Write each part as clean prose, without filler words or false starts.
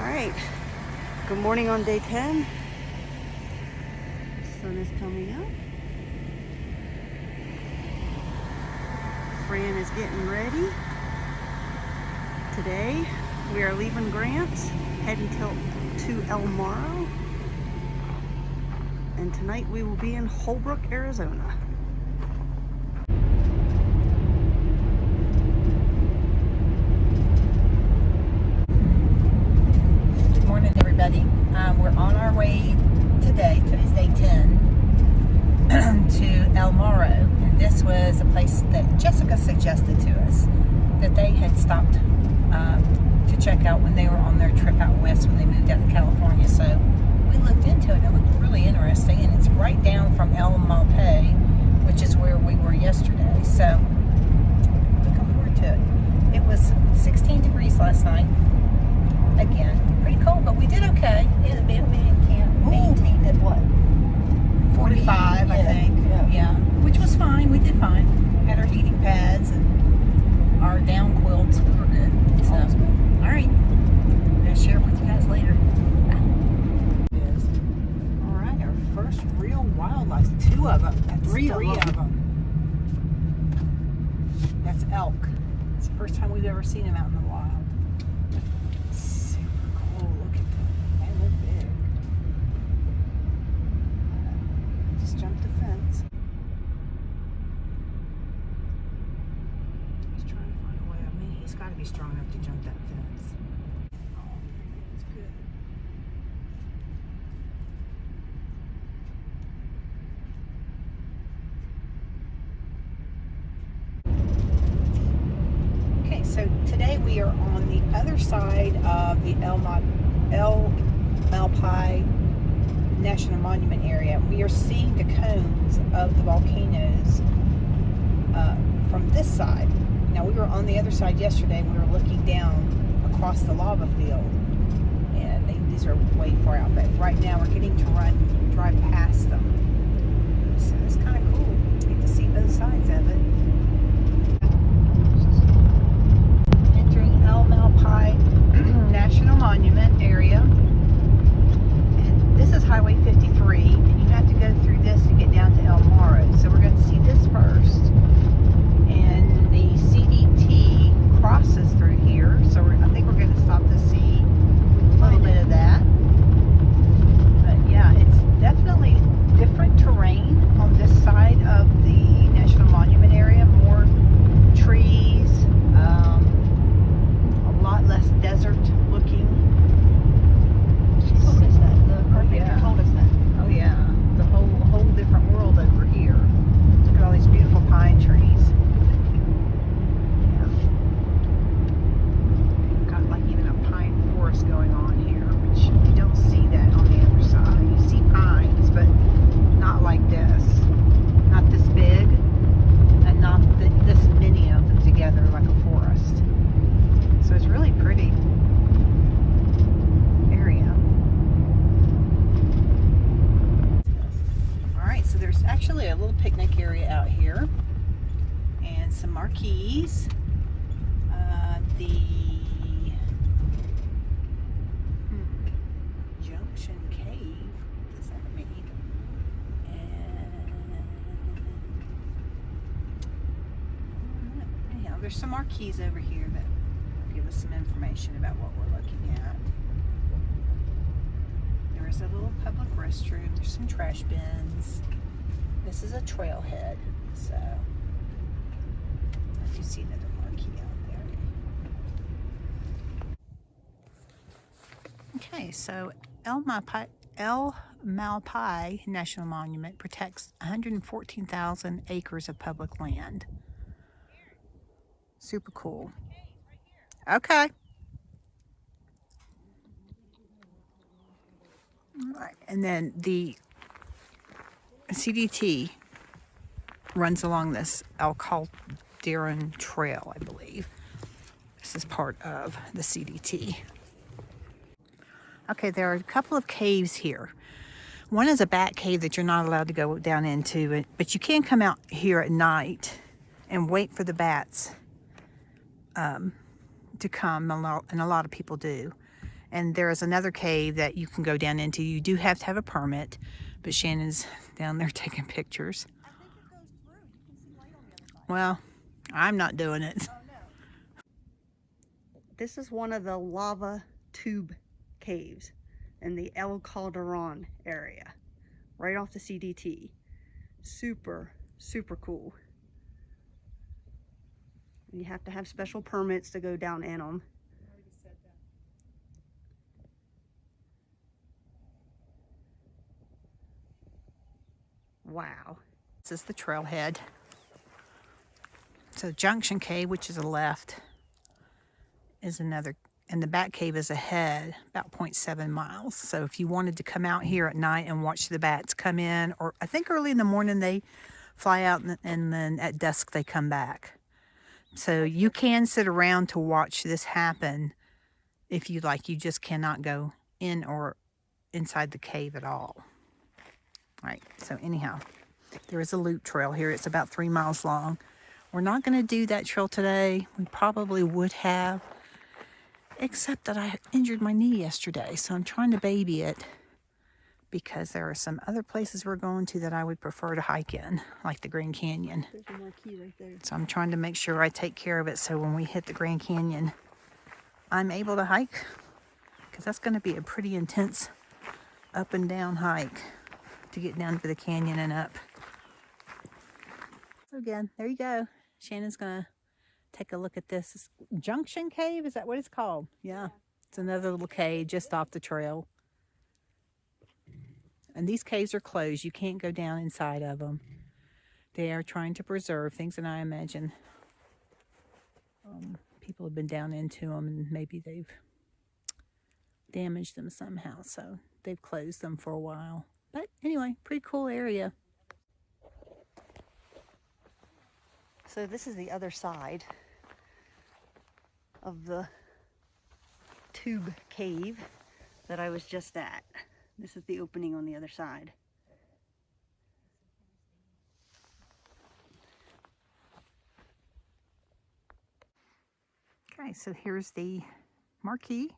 Alright, good morning on day 10. Sun is coming up. Fran is getting ready. Today we are leaving Grants, heading to El Moro. And tonight we will be in Holbrook, Arizona. Good morning, everybody. We're on our way today. Today's day 10 to El Moro. And this was a place that Jessica suggested to us that they had stopped to check out when they were on their trip out west when they moved out to California. So we looked into it and it looked really interesting. And it's right down from El Malpais, which is where we were yesterday. So looking forward to it. It was 16 degrees last night. Again, pretty cold, but we did okay. The Meeman camp maintained at what? 45, I think. Yeah, which was fine. We did fine. Had our heating pads and our down quilts. We were good. So, all right. I'm going to share it with you guys later. All right, our first real wildlife. 2 of them. That's three of them. That's elk. It's the first time we've ever seen them out in the wild. Jumped the fence. He's trying to find a way. I mean, he's got to be strong enough to jump that fence. Oh, it's good. Okay, so today we are on the other side of the El Malpais National Monument area. We are seeing the cones of the volcanoes from this side. Now, we were on the other side yesterday and we were looking down across the lava field, and these are way far out, but right now we're getting to drive past them. So it's kind of cool. You get to see both sides of it. Entering El Malpais National Monument area. This is Highway 53, and you have to go through this to get down to El Moro. So we're going to see this first. And the CDT crosses through here. So I think we're going to stop to see a little bit of that. But yeah, it's definitely different terrain on this side of the National Monument area. More trees, a lot less desert looking. Oh yeah, the whole different world over here. Look at all these beautiful pine trees. Yeah. Got like even a pine forest going on here, which you don't see that on the other side. You see pines, but not like this. Not this big, and not this many of them together like a forest. So it's really pretty. So there's actually a little picnic area out here and some marquees. The Junction Cave, what does that mean? And anyhow, there's some marquees over here that will give us some information about what we're looking at. There's a little public restroom. There's some trash bins. This is a trailhead, so I do see another marquee out there. Okay, so El Malpais National Monument protects 114,000 acres of public land. Super cool. Okay. All right, and then the CDT runs along this Calderon Trail, I believe. This is part of the CDT. Okay, there are a couple of caves here. One is a bat cave that you're not allowed to go down into, but you can come out here at night and wait for the bats to come, and a lot of people do. And there is another cave that you can go down into. You do have to have a permit, but Shannon's down there taking pictures. I think it goes through. You can see light on the other side. Well, I'm not doing it. Oh, no. This is one of the lava tube caves in the El Calderon area, right off the CDT. Super, super cool. You have to have special permits to go down in them. Wow. This is the trailhead. So Junction Cave, which is a left, is another, and the back cave is ahead, about 0.7 miles. So if you wanted to come out here at night and watch the bats come in, or I think early in the morning they fly out and then at dusk they come back. So you can sit around to watch this happen if you like. You just cannot go in or inside the cave at all. Right, so anyhow, there is a loop trail here. It's about 3 miles long. We're not going to do that trail today. We probably would have, except that I injured my knee yesterday, so I'm trying to baby it because there are some other places we're going to that I would prefer to hike in, like the Grand Canyon. There's a marquee right there. So I'm trying to make sure I take care of it so when we hit the Grand Canyon, I'm able to hike, because that's going to be a pretty intense up and down hike to get down to the canyon and up. So again, there you go. Shannon's gonna take a look at this. Junction Cave, is that what it's called? Yeah. It's another little cave just off the trail. And these caves are closed. You can't go down inside of them. They are trying to preserve things, and I imagine people have been down into them and maybe they've damaged them somehow. So they've closed them for a while. But anyway, pretty cool area. So this is the other side of the tube cave that I was just at. This is the opening on the other side. Okay, so here's the marquee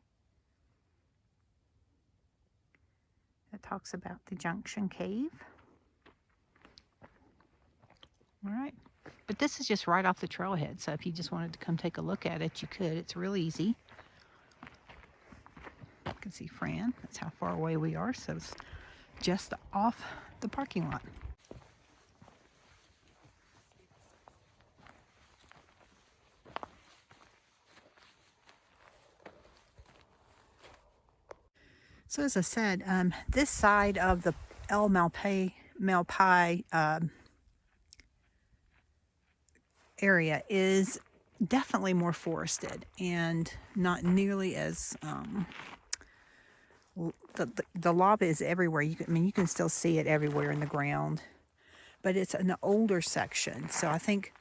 that talks about the Junction Cave. All right, but this is just right off the trailhead, so if you just wanted to come take a look at it, you could. It's real easy. You can see Fran. That's how far away we are, so it's just off the parking lot. So as I said, this side of the El Malpais area is definitely more forested and not nearly as the lava is everywhere. You can still see it everywhere in the ground, but it's an older section. So I think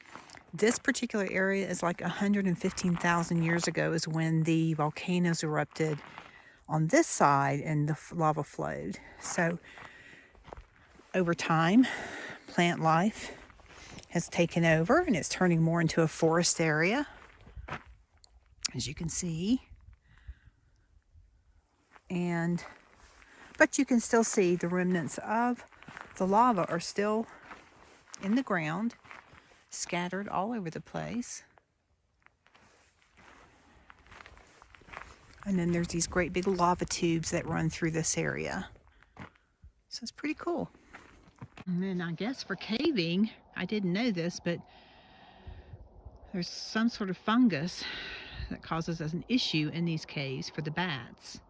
this particular area is like 115,000 years ago is when the volcanoes erupted on this side and the lava flowed. So over time, plant life has taken over and it's turning more into a forest area, as you can see. But you can still see the remnants of the lava are still in the ground, scattered all over the place. And then there's these great big lava tubes that run through this area. So it's pretty cool. And then I guess for caving, I didn't know this, but there's some sort of fungus that causes us an issue in these caves for the bats.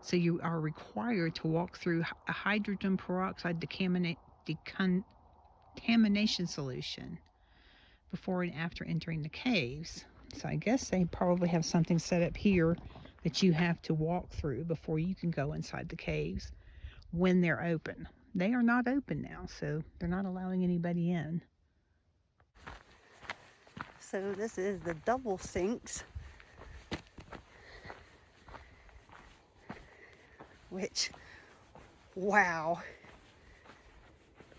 So you are required to walk through a hydrogen peroxide decontamination solution before and after entering the caves. So I guess they probably have something set up here that you have to walk through before you can go inside the caves when they're open. They are not open now, so they're not allowing anybody in. So this is the double sinks, which, wow,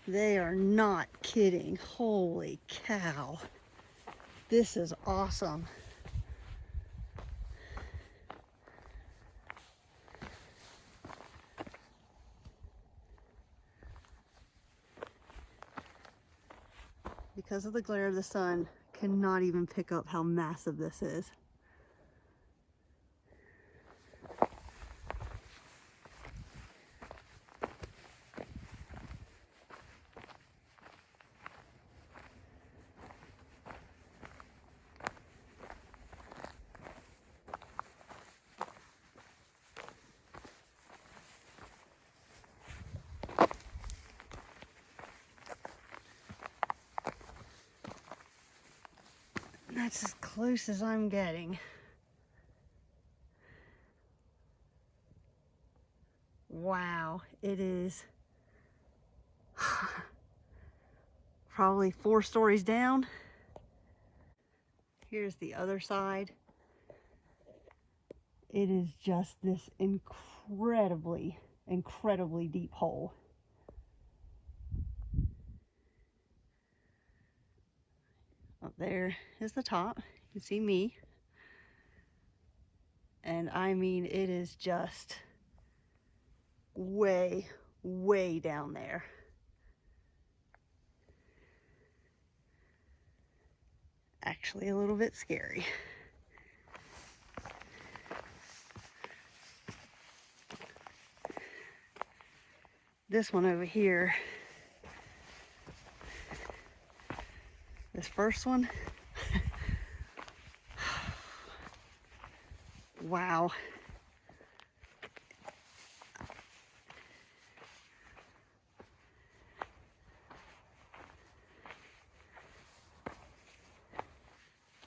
they are not kidding. Holy cow. This is awesome. because of the glare of the sun, cannot even pick up how massive this is. That's as close as I'm getting. Wow, it is probably 4 stories down. Here's the other side. It is just this incredibly deep hole. Up there is the top. You can see me. And I mean, it is just way down there. Actually a little bit scary. This one over here, this first one, wow.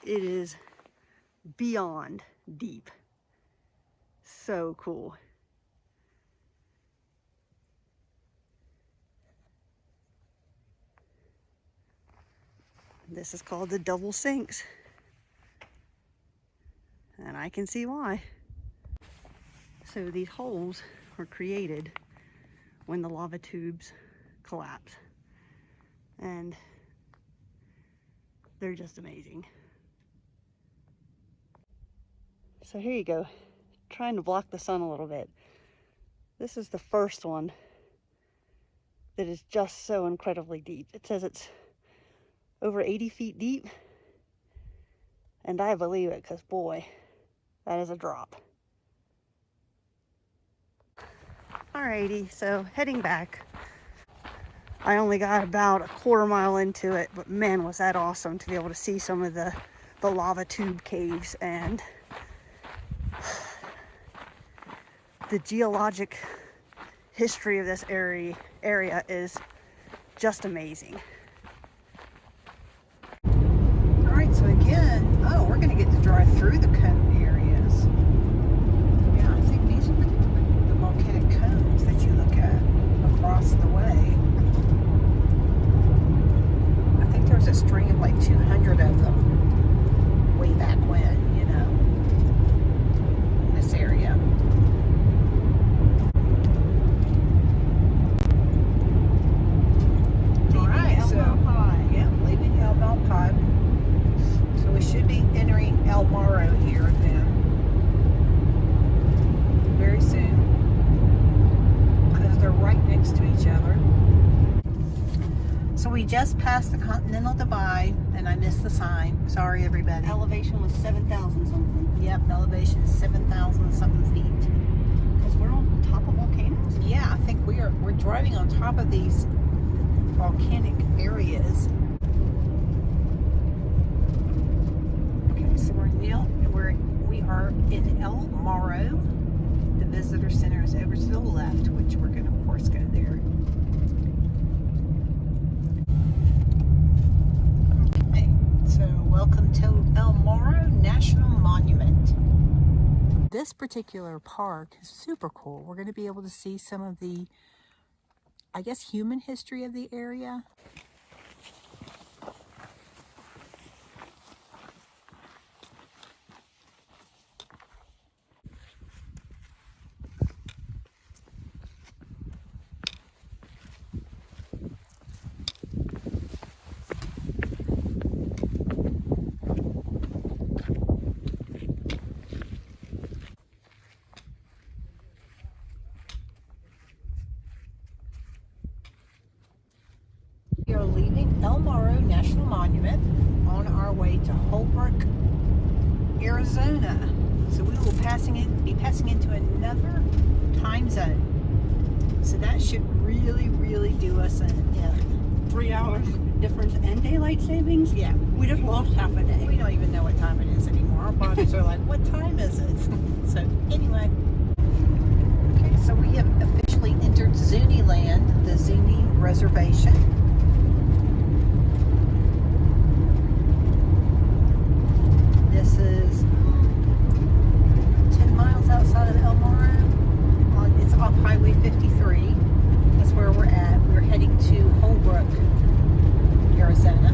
It is beyond deep. So cool. This is called the double sinks. And I can see why. So these holes were created when the lava tubes collapse. And they're just amazing. So here you go, trying to block the sun a little bit. This is the first one that is just so incredibly deep. It says it's over 80 feet deep, and I believe it, because boy, that is a drop. Alrighty, so heading back. I only got about a quarter mile into it, but man, was that awesome to be able to see some of the lava tube caves, and the geologic history of this area is just amazing. All right, so again, we're going to get to drive through the cone areas. Yeah, I think these are the volcanic cones that you look at across the way. I think there was a string of like 200 of them way back when, you know, in this area. Malpais. So we should be entering El Moro here then very soon, because they're right next to each other. So we just passed the Continental Divide, and I missed the sign. Sorry, everybody. Elevation was 7,000 something. Yep, elevation is 7,000 something feet. Because we're on top of volcanoes? Yeah, I think we're driving on top of these volcanic areas. So we are in El Moro. The visitor center is over to the left, which we're going to, of course, go there. Okay, so welcome to El Moro National Monument. This particular park is super cool. We're going to be able to see some of the, I guess, human history of the area. leaving El Morro National Monument on our way to Holbrook, Arizona. So we will be passing into another time zone. So that should really do us in 3 hours difference and daylight savings? Yeah. We just lost half a day. We don't even know what time it is anymore. Our bodies are like, what time is it? So anyway. Okay, so we have officially entered Zuni land, the Zuni Reservation. This is 10 miles outside of El Moro. It's off Highway 53. That's where we're at. We're heading to Holbrook, Arizona.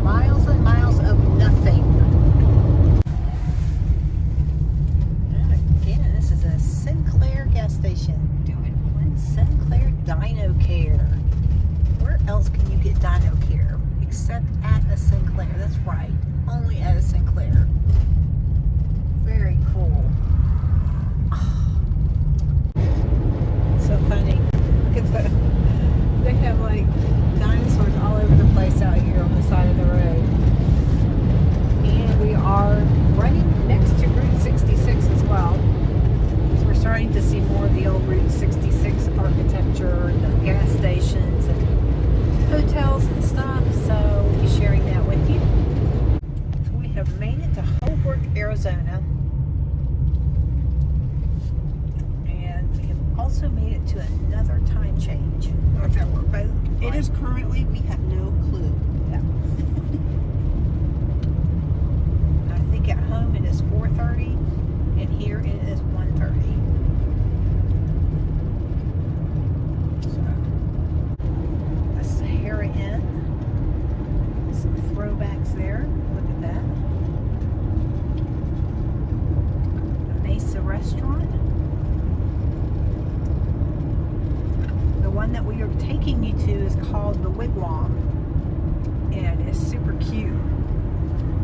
Miles and miles of nothing. And again, this is a Sinclair gas station. Sinclair Dino Care. Where else can you get Dino Care except at a Sinclair? That's right, only at a Sinclair. Very cool. So funny. Look at the, they have like dinosaurs all over the place out here on the side of the road. And we are running next to Route 66 as well. So we're starting to see more of the old Route 66 architecture, the gas stations and hotels and stuff. So we'll be sharing that with you. So we have made it to Holbrook, Arizona. And we have also made it to another time change. That we're both. It is currently, we have no clue. Yeah. I think at home it is 4:30 and here it is 1:30. In some throwbacks there. Look at that. The Mesa restaurant. The one that we are taking you to is called the Wigwam, and it's super cute.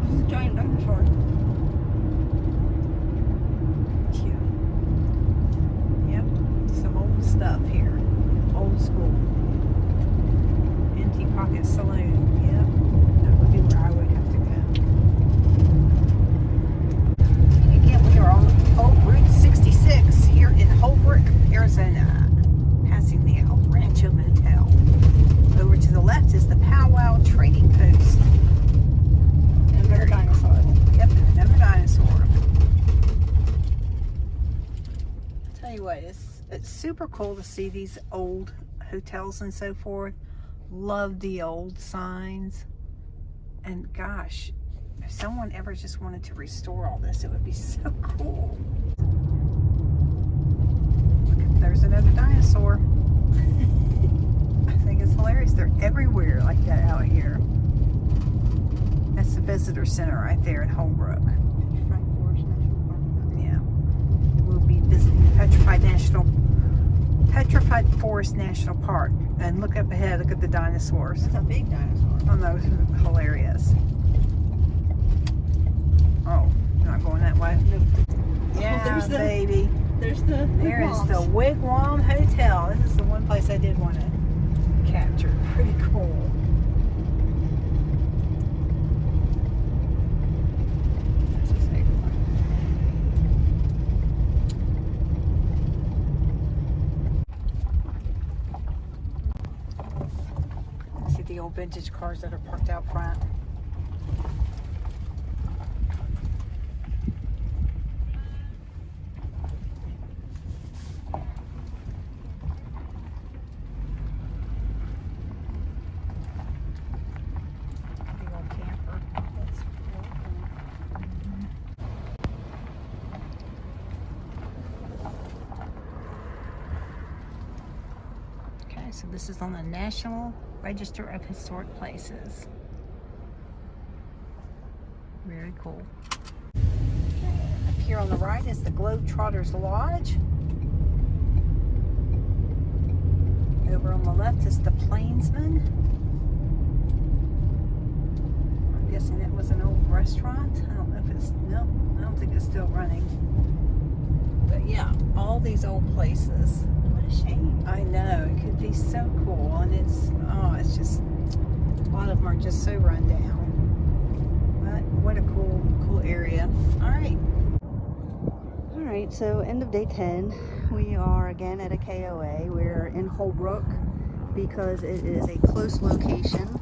This is a giant dinosaur. Cute. Yep, some old stuff here. Old school. Pocket Saloon. Yep, that would be where I would have to go. Again, we are on old Route 66 here in Holbrook, Arizona, passing the El Rancho Motel. Over to the left is the Powwow Trading Post. Another dinosaur. Yep, another dinosaur. I'll tell you what, it's super cool to see these old hotels and so forth. Love the old signs, and gosh, if someone ever just wanted to restore all this, it would be so cool. Look, there's another dinosaur. I think it's hilarious. They're everywhere like that out here. That's the visitor center right there in Holbrook. Yeah, we'll be visiting Petrified Forest National Park. And look up ahead, look at the dinosaurs. It's a big dinosaur. Oh, those are hilarious. Oh, you're not going that way? Nope. Yeah, Oh, there's the, baby. There's the There is Wigwams. the Wigwam Hotel. This is the one place I did want to capture. Pretty cool. That's a safe one. See the old vintage cars that are parked out front. Big old camper. That's cool. Okay, so this is on the National Register of Historic Places. Very cool. Okay, up here on the right is the Globetrotters Lodge. Over on the left is the Plainsman. was an old restaurant. I don't know if it's, nope, I don't think it's still running. But yeah, all these old places. What a shame. I know, it could be so cool, and it's just, a lot of them are just so run down. But what a cool area. All right. All right, so end of day 10. We are again at a KOA. We're in Holbrook because it is a close location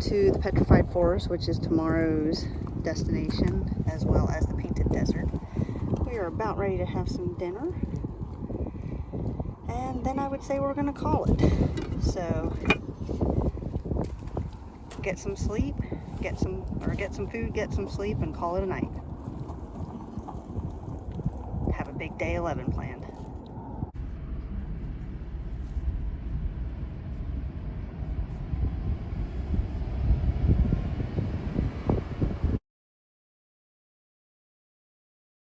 to the Petrified Forest, which is tomorrow's destination, as well as the Painted Desert. We are about ready to have some dinner, and then I would say we're gonna call it. So get some sleep, get some food, get some sleep, and call it a night. Have a big day 11.